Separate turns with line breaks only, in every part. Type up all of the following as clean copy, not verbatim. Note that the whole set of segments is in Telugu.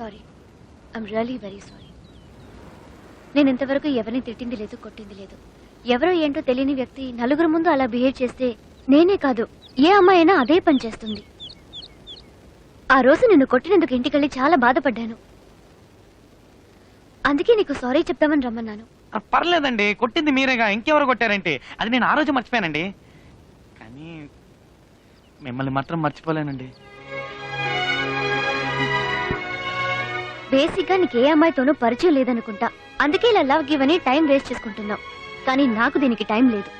Sorry, I'm really very sorry. నేను ఇంతవరకు ఎవరిని తిట్టింది లేదు, కొట్టింది లేదు. ఎవరో ఏంటో తెలియని వ్యక్తి నలుగురు ముందు అలా బిహేవ్ చేస్తే నేనే కాదు ఏ అమ్మాయి అయినా అదే పని చేస్తుంది. ఆ రోజు నిన్ను కొట్టినందుకు ఇంటికెళ్ళి చాలా బాధపడ్డాను. అందుకే నీకు సారీ చెప్తామని రమ్మన్నాను.
పర్లేదండి, కొట్టింది మీరేగా, ఇంకెవరు కొట్టారంటే అది నేను ఆ రోజు మర్చిపోయానండి. కానీ మిమ్మల్ని మాత్రం మర్చిపోలేనండి.
బేసిక్ గా నీకు ఏ అమ్మాయితోనూ పరిచయం లేదనుకుంటా, అందుకే ఇలా లవ్ గివ్ అని టైం వేస్ట్ చేసుకుంటున్నావు. కానీ నాకు దీనికి టైం లేదు.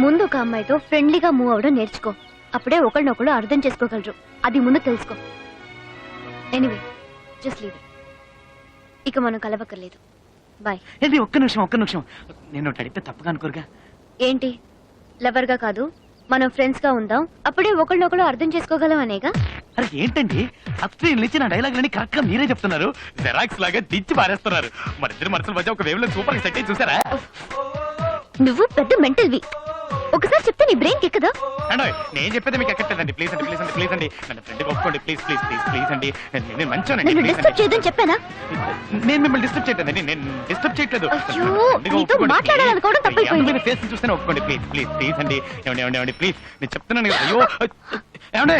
ముందు ఒక అమ్మాయితో ఫ్రెండ్లీగా మూవ్ అవడం నేర్చుకో, అప్పుడే ఒకళ్ళనొకళ్ళు అర్థం చేసుకోగలరు. అది ముందు తెలుసుకో. Anyway, just leave it. ఇక మనం కలవక్కర్లేదు. బాయ్.
ఏంటి, ఒక్క నిమిషం. నేను అడిగితే తప్పుగా అనుకోరుగా?
ఏంటి, లవర్ గా కాదు, మనం ఫ్రెండ్స్ గా ఉందాం, అప్పుడే ఒకళ్ళనొకళ్ళు అర్థం చేసుకోగలం అనేగా.
అరే ఏంటండి, అత్రీలు ఇచ్చిన డైలాగులని కరెక్ట్ గా మీరే చెప్తున్నారు. జెరాక్స్ లాగా దించి పారేస్తున్నారు. మన ఇద్దరు మనసుల మధ్య ఒక వేవ్ లో సూపర్ సెట్ అయ్యి చూసారా?
నువ్వు పెద్ద మెంటల్వి. ఒకసారి చెప్తే నీ బ్రెయిన్ ఎక్కదా?
అండి నేను చెప్పేది మీకు ఎక్కట్లేదండి. ప్లీజ్ అండి నన్ను ఫ్రెండ్ ఒప్పుకోండి. ప్లీజ్ అండి, నేను మంచోనండి.
నన్ను డిస్టర్బ్ చేయదని చెప్పానా?
నేను మిమ్మల్ని డిస్టర్బ్ చేయట్లేదండి, నేను డిస్టర్బ్ చేయట్లేదు.
అయ్యో, నీతో మాట్లాడాలనుకోవడం తప్పైపోయింది.
ఫేస్ చూస్తేనే ఒప్పుకోండి. ప్లీజ్ అండి. ఏమండి ప్లీజ్, నేను చెప్తున్నాను కదా. అయ్యో ఏమండి,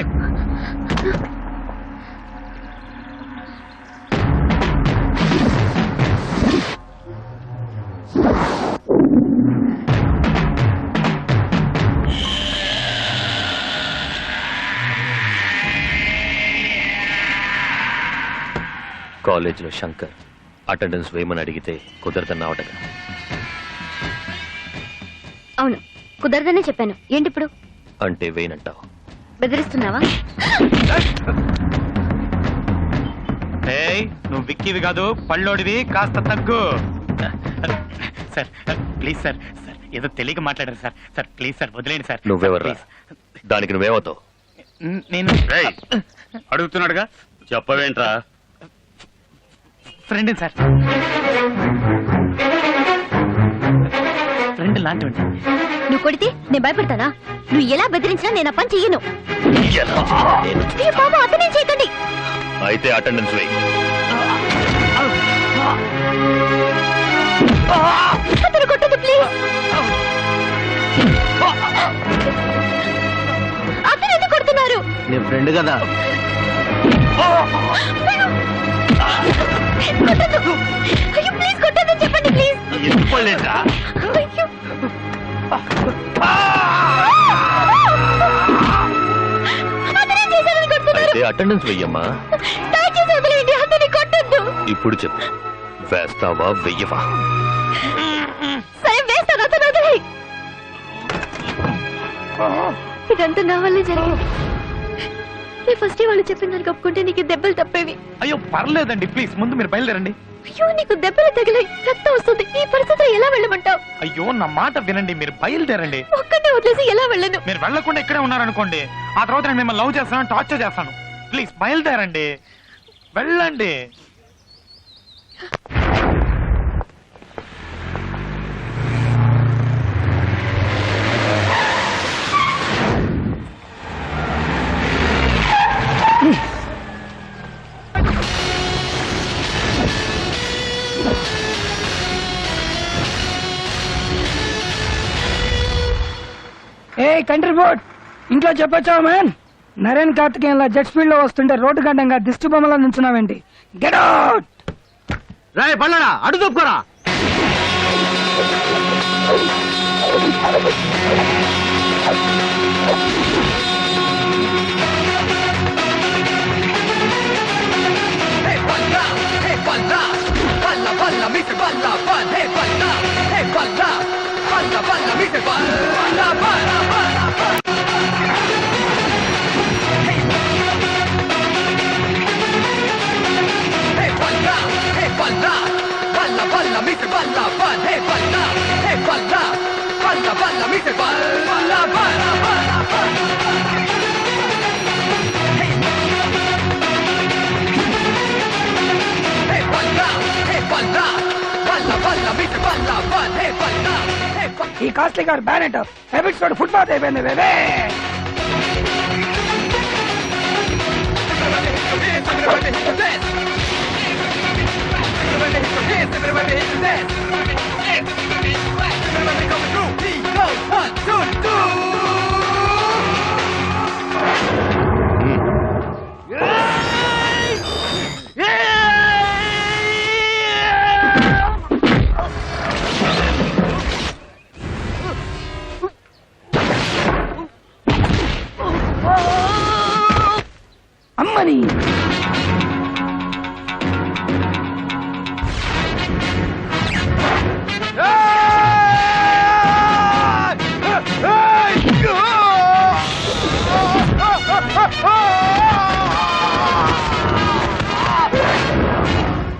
కాలేజీలో శంకర్ అటెండెన్స్ వేయమని అడిగితే కుదరదన్నావటగా.
అవును, కుదరదనే చెప్పాను. ఏంటి ఇప్పుడు?
అంటే వేయనంటావు?
బెదిరిస్తున్నావా?
నువ్వు విక్కివి కాదు, పళ్ళోడివి, కాస్త తగ్గు. సార్ ప్లీజ్ సార్, ఏదో తెలియక మాట్లాడారు సార్. ప్లీజ్ సార్, వదిలేండి సార్.
నువ్వెవర్రా? దానికి నువ్వేమవుతావు?
నేను
అడుగుతున్నాడుగా, చెప్పవేంట్రా?
ఫ్రెండ్ సార్, ఫ్రెండ్ లాంటి.
నువ్వు కొడితే నేను భయపడతానా? నువ్వు ఎలా బెదిరించినా నేను ఆ పని చెయ్యను. బాబా, అతనే చేయకండి.
అయితే అటెండెన్స్ వేయి.
అతను కొట్టదు, ప్లీజ్. అతను ఎందుకు కొడుతున్నారు?
నీ ఫ్రెండ్ కదా.
కొట్టదు. అయ్యో ప్లీజ్, కొట్టదని చెప్పండి ప్లీజ్. అయ్యో. అతనే చేశారని కొడుతున్నారు.
అయితే అటెండెన్స్ వెయ్యమ్మా.
దయచేసి వదిలేయండి, అతన్ని కొట్టద్దు.
ఇప్పుడు చెప్పు, వేస్తావా వెయ్యవా?
సరే వేస్తాను, అతను వదిలేయి. ఇదంతా నా వల్లే జరిగింది. నేను ఫస్ట్ వాళ్ళు చెప్పిన దానికి ఒప్పుకుంటే నీకు దెబ్బలు తప్పేవి.
అయ్యో పర్లేదండి, ప్లీజ్ ముందు మీరు బయలుదేరండి.
అయ్యో, నీకు దెబ్బలు తగిలాయి, రక్తం వస్తుంది. ఈ పరిస్థితిలో ఎలా వెళ్ళమంటావు?
అయ్యో నా మాట వినండి, మీరు బయలుదేరండి.
ఒక్కటే వదిలేసి ఎలా వెళ్ళను?
మీరు వెళ్ళకుండా ఇక్కడే ఉన్నారనుకోండి, ఆ తర్వాత నేను మిమ్మల్ని లవ్ చేస్తాను, టార్చర్ చేస్తాను. ప్లీజ్ బయలుదేరండి, వెళ్ళండి.
ఏ కంట్రీ బోర్డ్, ఇంట్లో చెప్పొచ్చావా మ్యాన్? నరేన్ కార్తికేయన్లా జెట్ స్పీడ్ లో వస్తుంటే రోడ్డు గడ్డంగా దిష్టి బొమ్మలా నుంచున్నావేంటి? Get out!
రాయ్ పల్లడా, అడు తప్పుకోరా.
ఈ కాస్ట్లీ కార్ బ్యానెట్ హ్యాబిట్స్ తోటి ఫుట్పాత్ అయిపోయింది బేబే. అమ్మని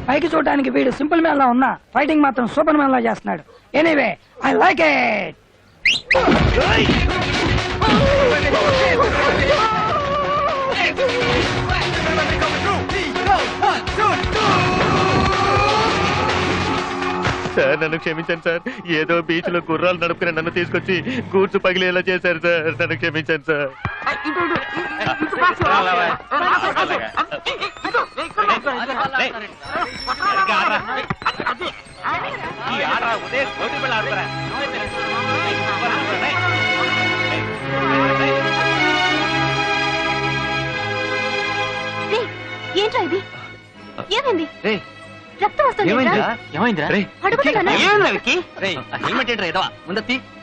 పైకి చూడడానికి వీడు సింపుల్ మ్యాన్ లా ఉన్నా ఫైటింగ్ మాత్రం సూపర్ మ్యాన్ లా చేస్తున్నాడు. Anyway I like it.
Sir నన్ను క్షమించండి సార్. ఏదో బీచ్ లో గుర్రాలు నడుపుకుని నన్ను తీసుకొచ్చి గూడ్సు పగిలేలా చేశారు సార్. నన్ను క్షమించండి సార్.
ఏంట్రా ఇది? ఏమైంది? రక్తం వస్తుంది.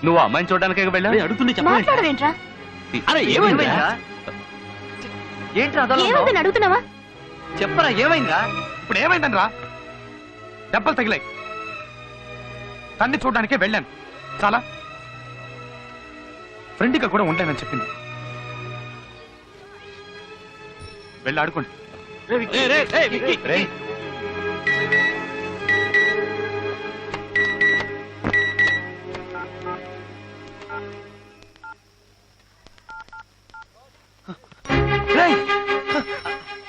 నువ్వు అమ్మాయిని చూడడానికి వెళ్ళావు అడుగుతుంది
మాట్లాడవేంట్రా?
అరే ఏమైందా
ఏమైందని అడుగుతున్నావా?
చెప్పరా ఏమైందా?
ఇప్పుడు ఏమైందని రా? దెబ్బలు తగిలాయి. తన్ని చూడడానికే వెళ్ళాను. చాలా ఫ్రెండ్గా కూడా ఉంటానని చెప్పింది. వెళ్ళి ఆడుకోండి.
రేయ్,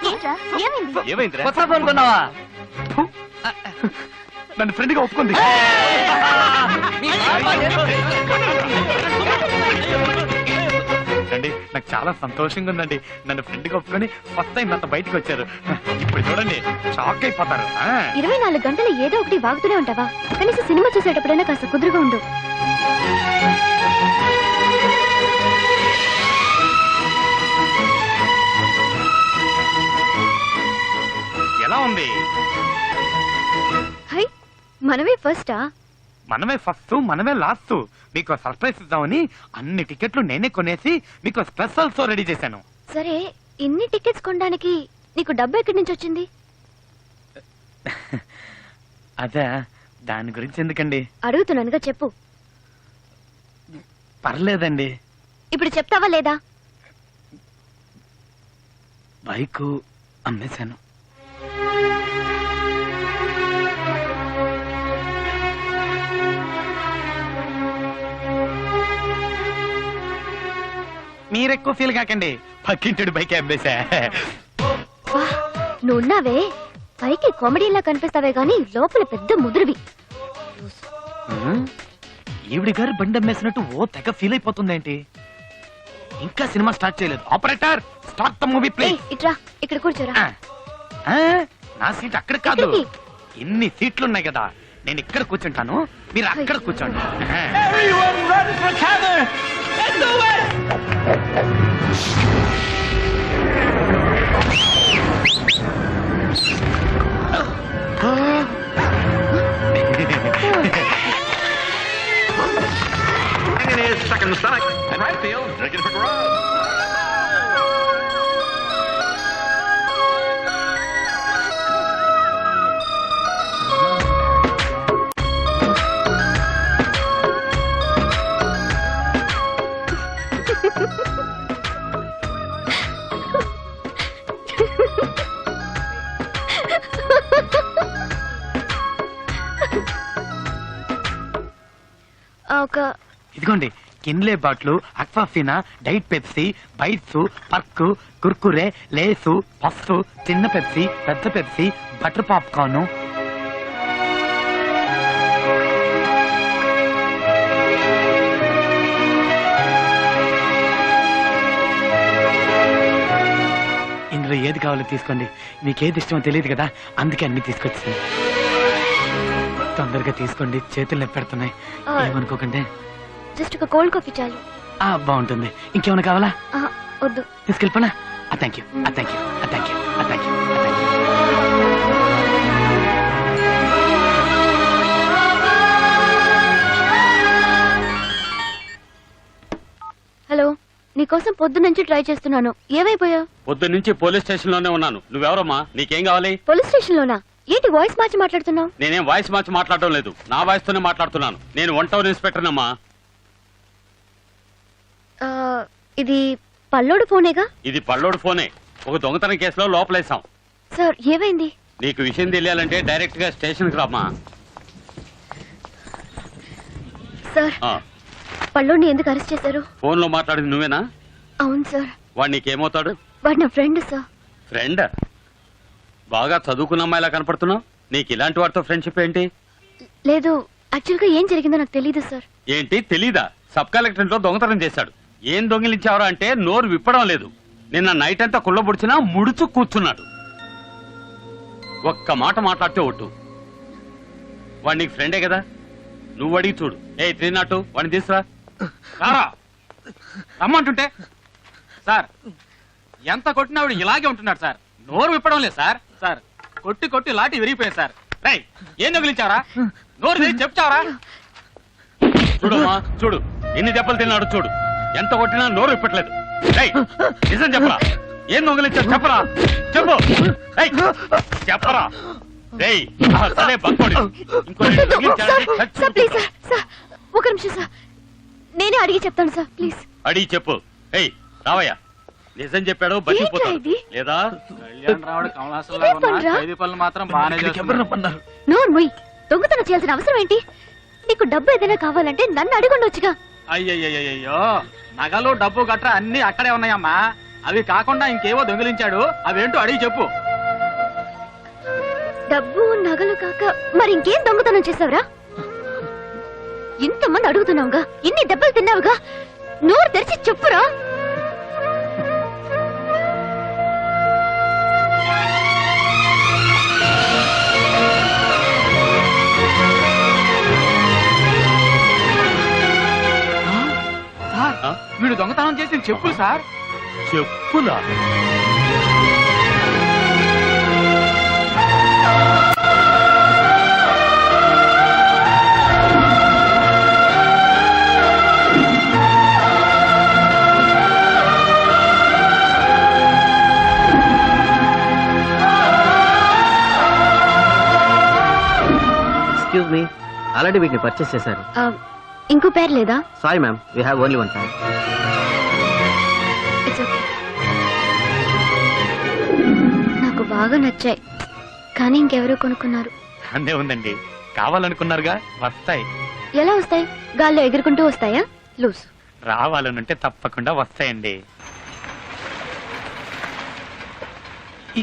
ఏంట్రా? ఏమైంది?
ఏమైందిరా?
కొత్త ఫోన్ కొన్నావా?
నన్ను ఫ్రెండ్గా ఒప్పుకుంది. అండి నాకు చాలా సంతోషంగా ఉందండి. నన్ను ఫ్రెండ్గా ఒప్పుకొని ఫస్ట్ టైం నాతో బయటకు వచ్చారు. ఇప్పుడు చూడండి షాక్ అయిపోతారు.
24 గంటలు ఏదో ఒకటి వాగుతూనే ఉంటావా? కనీసం సినిమా చూసేటప్పుడైనా కాస్త కుదురుగా ఉండు.
ఎలా ఉంది?
హై, మనమే ఫస్టా?
మనమే ఫస్ట్ మనమే లాస్ట్. మీకు సర్ప్రైజ్ ఇద్దామని అన్ని టికెట్లు నేనే కొనేసి మీకు స్పెషల్ షో రెడీ చేశాను.
సరే, ఇన్ని టికెట్స్ కొనడానికి నీకు డబ్బు ఎక్కడి నుంచి వచ్చింది?
అదే దాని గురించి ఎందుకండి?
అడుగుతున్నానుగా, చెప్పు.
పర్లేదండి.
ఇప్పుడు చెప్తావా లేదా?
బైకు అమ్మేశాను. మీరెక్కువ ఫీల్ కాకండి, పక్కింటి బైక్ అమ్మేశా.
వా, నువ్వున్నావే, పైకి కామెడీలా కనిపిస్తావే గానీ లోపల పెద్ద ముదురువి.
ఈవిడి గారు బండి అమ్మేసినట్టు ఓ తెగ ఫీల్ అయిపోతుందేంటి? ఇంకా సినిమా స్టార్ట్ చేయలేదు. Operator, start the movie please.
ఇట్రా, ఇక్కడ కూర్చోరా.
నా సీట్ అక్కడ కాదు.
ఎక్కడికి?
ఇన్ని సీట్లు ఉన్నాయి కదా, నేను ఇక్కడ కూర్చుంటాను, మీరు అక్కడ కూర్చోండి.
Second strike. And right field, drinking for grub.
ఇదిగోండి, కిన్లే బాట్లు, Aquafina, diet Pepsi, bites, Perk, Kurkure, Lay's, puffs, చిన్న పెప్సీ, పెద్ద పెప్సీ, బటర్ పాప్కార్న్. ఇందులో అందులో ఏది కావాలో తీసుకోండి. మీకు ఏది ఇష్టమో తెలియదు కదా, అందుకే అన్ని తీసుకొచ్చాను. తొందరగా తీసుకోండి, చేతులు నొప్పి పెడుతున్నాయి. ఏమనుకోకండి.
జస్ట్ ఒక కోల్డ్ కాఫీ చాలు.
బాగుంటుంది. ఇంకేమైనా కావాలా?
వద్దు.
తీసుకెళ్ళిపోనా? Thank you, thank you, thank you, thank you.
Hello, నీకోసం పొద్దు నుంచి ట్రై చేస్తున్నాను. ఏమైపోయావు?
పొద్దు నుంచి పోలీస్ స్టేషన్ లోనే ఉన్నాను. నువ్వెవరమ్మా? నీకేం కావాలి?
పోలీస్ స్టేషన్ లోనా? ఏంటి వాయిస్ మార్చి మాట్లాడుతున్నావు?
నేనేం వాయిస్ మార్చి మాట్లాడడం లేదు, నా వాయిస్ తోనే మాట్లాడుతున్నాను. నేను 1 టౌన్ ఇన్స్పెక్టర్ అమ్మా.
ఇది పల్లోడు ఫోనేగా?
ఇది పల్లోడు ఫోనే. ఒక దొంగతనం కేసులో లోపలేసాం.
సార్, ఏమైంది?
నీకు విషయం తెలియాలంటే డైరెక్ట్ గా స్టేషన్ కి రామ్మా.
సార్, పల్లోడిని ఎందుకు అరెస్ట్ చేశారు?
ఫోన్ లో మాట్లాడింది నువ్వేనా?
అవును సార్.
వాడు నీకేమవుతాడు?
వాడు నా ఫ్రెండ్ సార్.
ఫ్రెండ్? బాగా చదువుకున్న అమ్మాయిలా కనపడుతున్నావు. నీకు ఇలాంటి వాడితో ఫ్రెండ్షిప్ ఏంటి?
లేదు, యాక్చువల్ గా ఏం జరిగిందో నాకు తెలీదు సార్.
ఏంటి తెలీదా? సబ్ కలెక్టరేట్ లో దొంగతనం చేశాడు. ఏం దొంగిలించావరా అంటే నోరు విప్పడం లేదు. నిన్న నైట్ అంతా కుళ్ళబుడిచినా ముడుచు కూర్చున్నాడు. ఒక్క మాట మాట్లాడితే ఒట్టు. వాడు నీకు ఫ్రెండే కదా, నువ్వు అడిగి చూడు. 302 వాడిని తీసురా.
రమ్మంటుంటే సార్, ఎంత కొట్టినా ఆవిడ ఇలాగే ఉంటున్నాడు సార్. నోరు విప్పడం లేదు సార్. సార్, కొట్టి కొట్టి లాటి విరిగిపోయింది సార్. రై, ఏం దొంగిలించావరా? నోరు తెరిచి చెప్తావరా?
చూడమ్మా చూడు, ఎన్ని దెబ్బలు తిన్నాడు చూడు. ఎంత కొట్టినా నోరు విప్పట్లేదు. రేయ్, నిజం చెప్పరా? ఏం దొంగిలించావు చెప్పరా? చెప్పు. రేయ్, చెప్పరా? రేయ్, అసలే బంకోడి. ఇంకో రెండు దొంగిలించాడంటే చచ్చి
సార్, ప్లీజ్ సార్. సార్, ఒక నిమిషం సార్, నేనే అడిగి చెప్తాను సార్, ప్లీజ్.
అడిగి చెప్పు. ఏయ్ రావయ్యా, నిజం చెప్పాడు బతికిపోతాడు.
ఏంట్రా ఇది?
లేదా
కళ్యాణ్ రావుడు కమలాసంలా ఉన్నా, ఖైదీ పనులు మాత్రం బాగానే చేస్తున్నాడు.
నోరు మొయ్. దొంగతనం చేయాల్సిన అవసరం ఏంటి? నీకు డబ్బు ఏదైనా కావాలంటే నన్ను అడుగుండొచ్చుగా.
అయ్యయ్యో, నగలు డబ్బు గట్రా అన్ని అక్కడే ఉన్నాయమ్మా. అవి కాకుండా ఇంకేవో దొంగిలించాడు. అవేంటో అడిగి చెప్పు.
డబ్బు నగలు కాక మరి ఇంకేం దొంగతనం చేసావురా? ఇంతమంది అడుగుతున్నావుగా, ఇన్ని దెబ్బలు తిన్నావుగా, నోరు తెరిచి చెప్పురా.
సార్, వీడు దొంగతనం చేసి చెప్పులు సార్.
చెప్పులా?
ఎక్స్క్యూజ్ మీ, ఆల్రెడీ వీటిని పర్చేస్ చేశారు.
ఇంకో పేరు లేదా?
Sorry ma'am, we have only 1 pack.
It's okay. నాకు బాగా నచ్చాయి, కానీ ఇంకెవరో కొనుక్కున్నారు.
అందే ఉందండి, కావాలనుకున్నారుగా, వస్తాయి.
ఎలా వస్తాయి? గాల్లో ఎగురుకుంటూ వస్తాయా? లూస్.
రావాలనుంటే తప్పకుండా వస్తాయండి.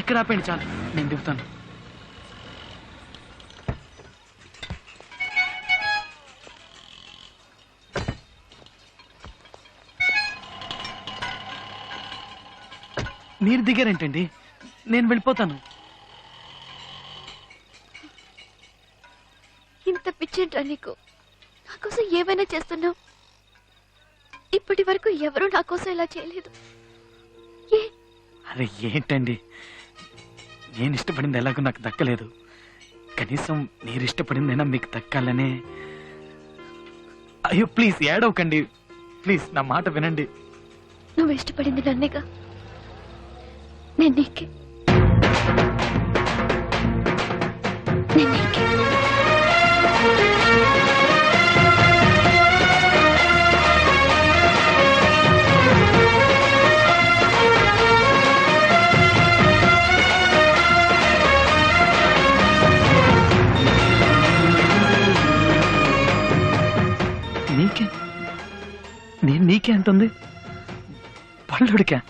ఇక్కడ ఆపండి చాలు, నేను దిగుతాను. మీరు దిగారేంటండి? నేను వెళ్ళిపోతాను.
ఇంత పిచ్చేంట్రా నీకు? నా కోసం ఏమైనా చేస్తున్నావు. ఇప్పటి వరకు ఎవరూ నా కోసం ఇలా చేయలేదు.
అరే ఏంటండి, నేను ఇష్టపడింది ఎలాగో నాకు దక్కలేదు. కనీసం మీరు ఇష్టపడిందైనా మీకు దక్కాలనే. అయ్యో ప్లీజ్ ఏడవకండి, ప్లీజ్ నా మాట వినండి.
నువ్వు ఇష్టపడింది నన్నేగా, నేను నీకే. నేను నీకే.
నీకే? నేను నీకే అంటుంది? పళ్ళుడికా?